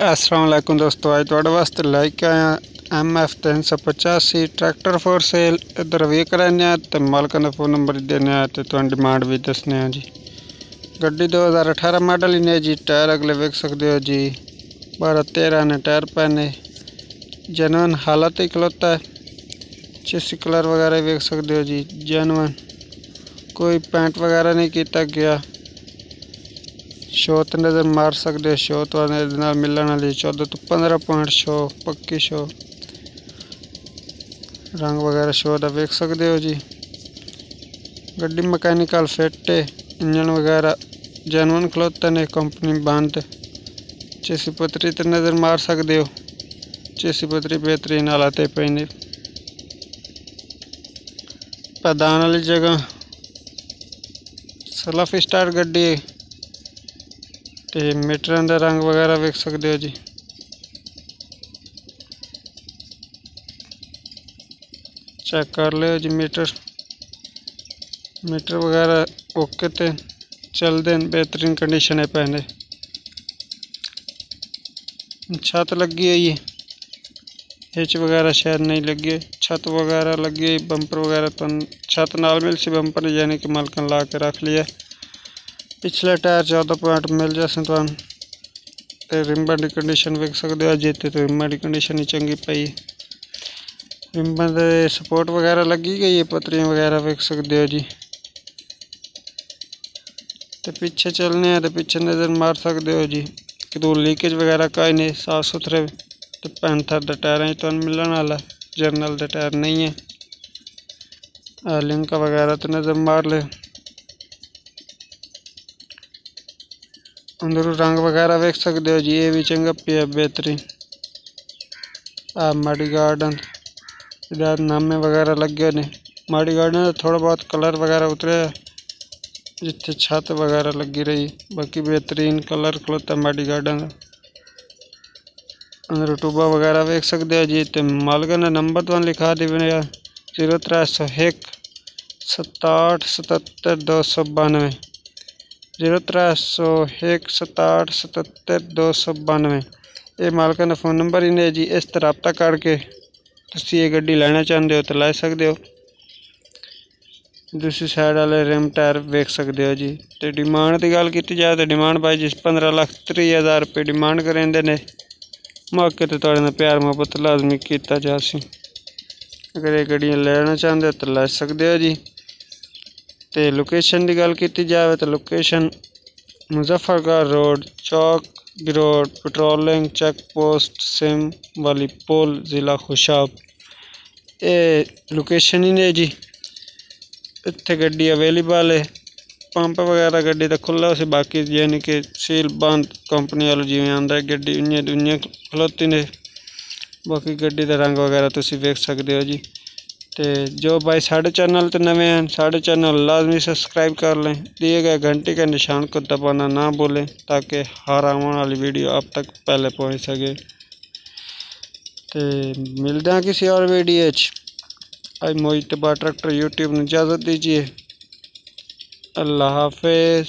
अस्सलाम वालेकुम दोस्तों, अज तुहाडे वास्ते लैके आया MF 385 ट्रैक्टर फॉर सेल। इधर वेख रहे तो मालक का फोन नंबर देने तो डिमांड भी दसने जी। गड्डी 2018 मॉडल ही ने जी। टायर अगले वेख सकते हो जी, 12-13 ने टायर पैने, जनवन हालत ही खलोता है। चेसी कलर वगैरह वेख सकते हो जी, जनवन, कोई पेंट वगैरह नहीं किया गया। शो तो नज़र मार सकते हो, शो तो मिलने वाली 14 तो 15 पॉइंट शो, पक्की शो। रंग वगैरह शो का वेख सकते हो जी। गड्डी मैकेनिकल फिट है, इंजन वगैरह जनवन खलोते ने, कंपनी बंद। चेसी पतरी तो नज़र मार सकते हो, चेसी पतरी बेहतरीन हालात पे ने। पैदान वाली जगह सेल्फ स्टार्ट गड्डी है ते मीटर का रंग वगैरह वेख सकते हो जी। चेक कर लो जी, मीटर वगैरह ओके ते चलते हैं, बेहतरीन कंडीशन है पहने। छत लगी हुई है, हिच वगैरह शायद नहीं लगी है, छत वगैरह लगी हुई। बंपर वगैरह तो छत नाल मिल सी बंपर यानी कि मालकन ला के रख लिया। पिछले टायर 14 पॉइंट मिल जाए तो रिम्बा की कंडीशन वेख सकते हो जी। तो रिम्बा की कंडीशन ही चंगी पई, रिम्बा दे सपोर्ट वगैरह लगी गई है, पतरियाँ वगैरह वेख सकते हो जी। तो पीछे चलने हैं तो पीछे नज़र मार सकते हो जी कि तो लीकेज वगैरह का नहीं, साफ सुथरे। तो पैंथर के टायर तो मिलने वाला, जर्नल के टायर नहीं है। लिंक वगैरह तो नज़र मार ले। अंदर रंग वगैरह वेख सकते हो जी, ये भी चंगा पिया बेहतरीन। माड़ी गार्डन इधर नामे वगैरह लगे ने। माड़ी गार्डन थोड़ा बहुत कलर वगैरह उतरे जिथे छत वगैरह लगी रही, बाकी बेहतरीन कलर खलोता माड़ी गार्डन। अंदर टूबा वगैरह वेख सकते हो जी। तो मालक ने नंबर तो लिखा दी 0301 67 77 292, 0301 67 77 292। ये मालक ने फोन नंबर ही ने जी। इस तरह रब्ता करके तुसी ये गड्डी लेना चाहते हो तो लै सकते हो। दूसरी साइड वाले रिम टायर वेख सकते हो जी। तो डिमांड की गल की जाए तो डिमांड भाई जी 15,30,000 रुपये डिमांड करेंदे ने। मौके तो थोड़े प्यार मुहब्बत लाजमी किया जा सी। अगर ये गड्डियाँ लेना चाहते हो तो लै सकते हो जी। तो लोकेशन की गल की जाए तो लोकेशन मुजफ्फरगढ़ रोड, चौक रोड, पेट्रोलिंग चेक पोस्ट, सिम वाली पुल, ज़िला खुशाब। ये लोकेशन ही ने जी। इत्थे गड्डी अवेलेबल है। पंप वगैरह गड्डी का खुला से, बाकी यानी कि सील बंद कंपनी वालों जिवें आंदा गड्डी उन्हें खलोती ने। बाकी गड्डी का रंग वगैरह तुसीं वेख सकते हो जी। तो जो भाई साढ़े चैनल तो नवे हैं, साढ़े चैनल लाजमी सब्सक्राइब कर लें, दिए गए घंटे के निशान को दबाना ना भूलें ताकि हर आने वाली वीडियो आप तक पहले पहुंच सके। तो मिलते हैं किसी और वीडियो। आज मोहित ट्रैक्टर यूट्यूब ने इजाज़त दीजिए। अल्लाह हाफिज़।